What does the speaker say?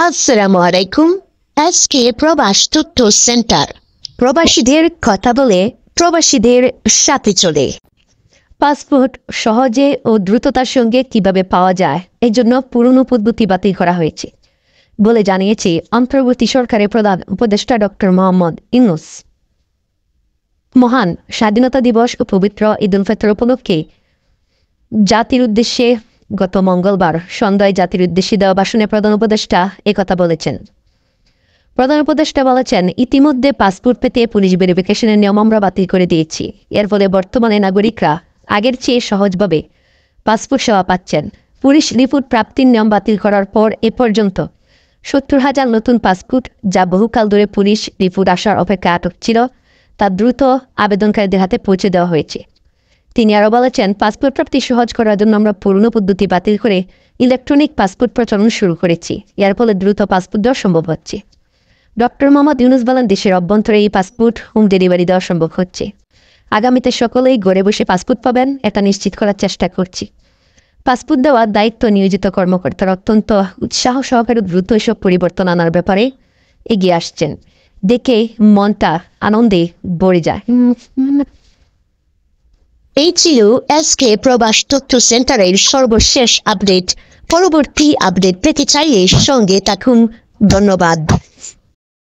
আসসালামু আলাইকুম। আজকে প্রবাস তথ্য সেন্টার প্রবাসীদের কথা বলে প্রবাসীদের সাথে চলে। পাসপোর্ট সহজে ও দ্রুততার সঙ্গে কিভাবে পাওয়া যায় এই জন্য পুরনো পদ্ধতি বাতিল করা হয়েছে বলে জানিয়েছে অন্তর্বর্তী সরকারের প্রধান উপদেষ্টা ডক্টর মোহাম্মদ ইউনূস। মহান স্বাধীনতা দিবস ও পবিত্র ঈদ উল ফিতর উপলক্ষে জাতির উদ্দেশ্যে গত মঙ্গলবার সন্ধ্যায় জাতির উদ্দেশ্যে দেওয়া ভাষণে প্রধান উপদেষ্টা একথা বলেছেন। প্রধান উপদেষ্টা বলেছেন, ইতিমধ্যে পাসপোর্ট পেতে পুলিশ ভেরিফিকেশনের নিয়ম আমরা বাতিল করে দিয়েছি। এর ফলে বর্তমানে নাগরিকরা আগের চেয়ে সহজভাবে পাসপোর্ট সেবা পাচ্ছেন। পুলিশ রিপোর্ট প্রাপ্তির নিয়ম বাতিল করার পর এ পর্যন্ত ৭০,০০০ নতুন পাসপোর্ট, যা বহুকাল ধরে পুলিশ রিপোর্ট আসার অপেক্ষায় আটক ছিল, তা দ্রুত আবেদনকারীদের হাতে পৌঁছে দেওয়া হয়েছে। তিনি আরও বলেছেন, পাসপোর্ট প্রাপ্তি সহজ করার জন্য আমরা পুরনো পদ্ধতি বাতিল করে ইলেকট্রনিক পাসপোর্ট প্রচলন শুরু করেছি। এর ফলে দ্রুত পাসপোর্ট দেওয়া সম্ভব হচ্ছে। ডক্টর মোহাম্মদ ইউনূস বলেন, দেশের অভ্যন্তরে এই পাসপোর্ট হোম ডেলিভারি দেওয়া সম্ভব হচ্ছে। আগামীতে সকলেই ঘরে বসে পাসপোর্ট পাবেন, এটা নিশ্চিত করার চেষ্টা করছি। পাসপোর্ট দেওয়ার দায়িত্ব নিয়োজিত কর্মকর্তারা অত্যন্ত উৎসাহ সহকারে দ্রুত এসব পরিবর্তন আনার ব্যাপারে এগিয়ে আসছেন। দেখে মনটা আনন্দে ভরে যায়। এই ছিল আজকে প্রবাস তথ্য সেন্টারের সর্বশেষ আপডেট। পরবর্তী আপডেট পেতে চাইলে সঙ্গে থাকুন। ধন্যবাদ।